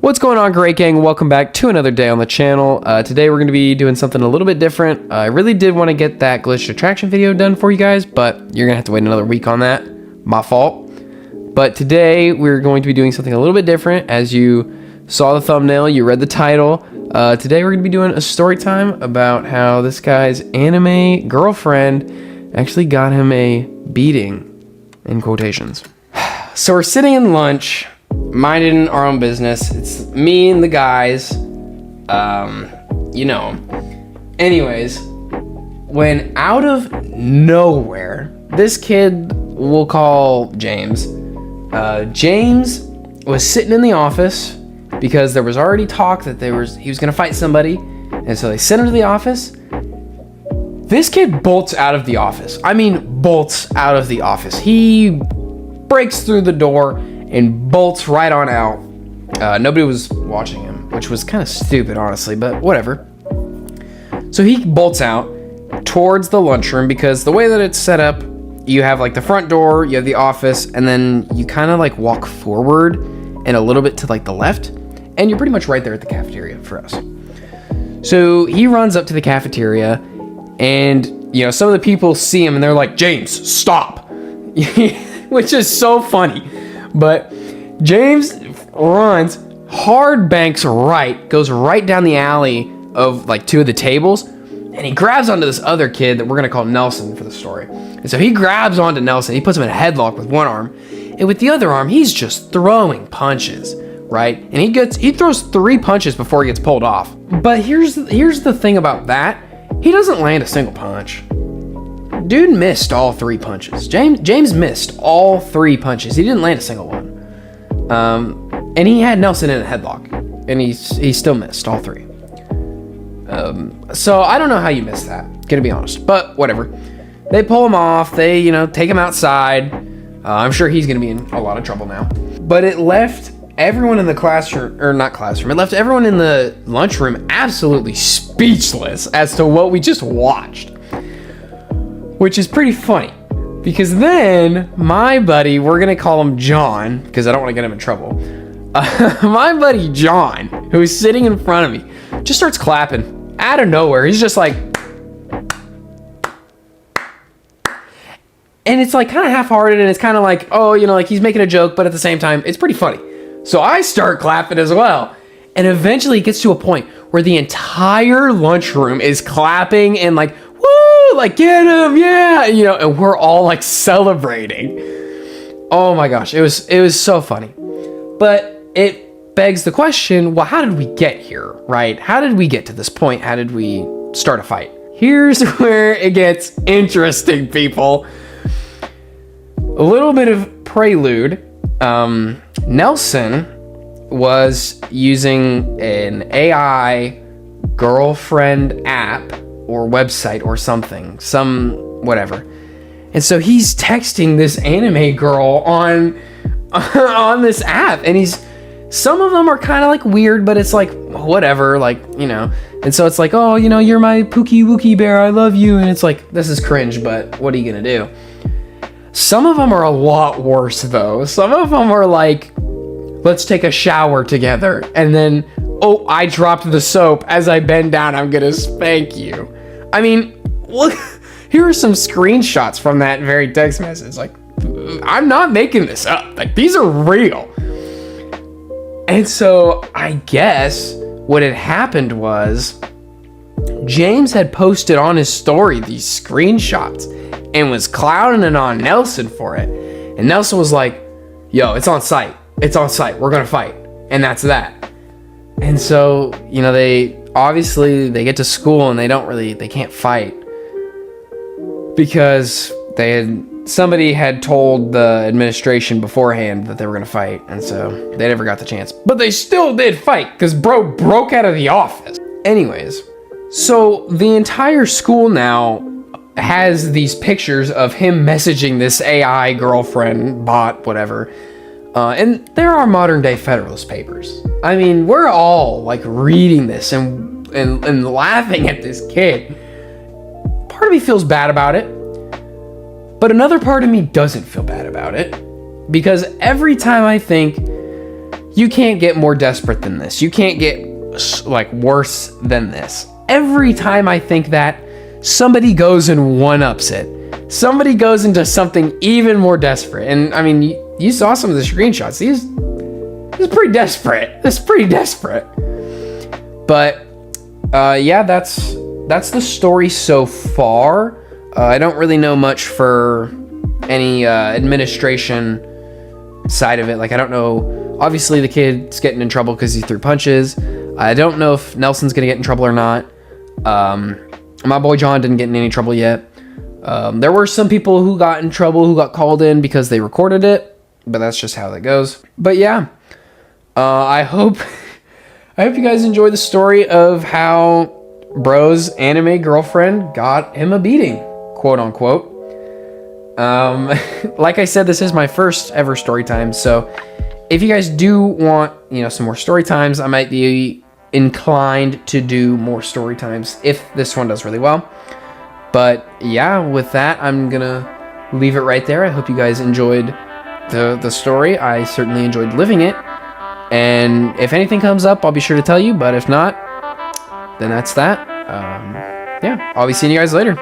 What's going on, Great Gang? Welcome back to another day on the channel. Today we're going to be doing something a little bit different. I really did want to get that glitched attraction video done for you guys, but you're going to have to wait another week on that. My fault. But today we're going to be doing something a little bit different. As you saw the thumbnail, you read the title. Today we're going to be doing a story time about how this guy's anime girlfriend actually got him a beating, in quotations. So we're sitting in lunch, minding our own business. It's me and the guys, Anyways, when out of nowhere, this kid we'll call James. James was sitting in the office because there was already talk that he was gonna fight somebody, and so they sent him to the office. This kid bolts out of the office. I mean, bolts out of the office. He breaks through the door and bolts right on out. Nobody was watching him, which was kind of stupid, honestly, but whatever. So he bolts out towards the lunchroom because the way that it's set up, you have like the front door, you have the office, and then you kind of like walk forward and a little bit to like the left, and you're pretty much right there at the cafeteria for us. So he runs up to the cafeteria, and some of the people see him and they're like, "James, stop," which is so funny. But James runs hard, banks right, goes right down the alley of like two of the tables, and he grabs onto this other kid that we're gonna call Nelson for the story. And so he grabs onto Nelson, he puts him in a headlock with one arm, and with the other arm, he's just throwing punches, right? And he throws 3 punches before he gets pulled off. But here's the thing about that. He doesn't land a single punch. Dude missed all 3 punches. James missed all 3 punches. He didn't land a single one. And he had Nelson in a headlock, and he still missed all 3. So I don't know how you missed that, gonna be honest, but whatever. They pull him off, they, take him outside. I'm sure he's gonna be in a lot of trouble now. But it left everyone in the classroom, or not classroom, it left everyone in the lunchroom absolutely speechless as to what we just watched. Which is pretty funny, because then my buddy, we're gonna call him John, because I don't want to get him in trouble. My buddy John, who is sitting in front of me, just starts clapping out of nowhere. He's just like, and it's like kind of half-hearted, and it's kind of like, like he's making a joke, but at the same time, it's pretty funny. So I start clapping as well, and eventually it gets to a point where the entire lunchroom is clapping and like, woo, like get him, yeah, and we're all like celebrating. Oh my gosh, it was so funny. But it begs the question, well, how did we get here, right? How did we get to this point? How did we start a fight? Here's where it gets interesting, people. A little bit of prelude. Nelson was using an AI girlfriend app or website or something, whatever. And so he's texting this anime girl on this app, and some of them are kind of like weird, but it's like whatever, like, and so it's like, oh, you're my Pookie Wookie bear, I love you, and it's like, this is cringe, but what are you gonna do? Some of them are a lot worse though. Some of them are like, let's take a shower together, and then, oh, I dropped the soap, as I bend down, I'm gonna spank you. I mean, look, here are some screenshots from that very text message. Like, I'm not making this up. Like, these are real. And so I guess what had happened was James had posted on his story these screenshots and was clowning it on Nelson for it. And Nelson was like, yo, it's on site. It's on site. We're going to fight. And that's that. And so, they get to school and they can't fight because somebody had told the administration beforehand that they were going to fight, and so they never got the chance. But they still did fight, because bro broke out of the office. Anyways, so the entire school now has these pictures of him messaging this AI girlfriend, bot, whatever. And there are modern day Federalist Papers. I mean, we're all like reading this and laughing at this kid. Part of me feels bad about it, but another part of me doesn't feel bad about it, because every time I think, You can't get more desperate than this. You can't get like worse than this. Every time I think that, somebody goes and one-ups it. Somebody goes into something even more desperate. And I mean, you saw some of the screenshots. This is pretty desperate. This is pretty desperate. But yeah, that's the story so far. I don't really know much for any administration side of it. Like, I don't know. Obviously, the kid's getting in trouble because he threw punches. I don't know if Nelson's gonna get in trouble or not. My boy John didn't get in any trouble yet. There were some people who got in trouble, who got called in because they recorded it, but that's just how that goes. But yeah, I hope you guys enjoy the story of how bro's anime girlfriend got him a beating, quote unquote. Like I said, this is my first ever story time, so if you guys do want, some more story times, I might be inclined to do more story times if this one does really well. But yeah, with that, I'm gonna leave it right there. I hope you guys enjoyed the story. I certainly enjoyed living it, and if anything comes up, I'll be sure to tell you, but if not, then that's that. Yeah, I'll be seeing you guys later.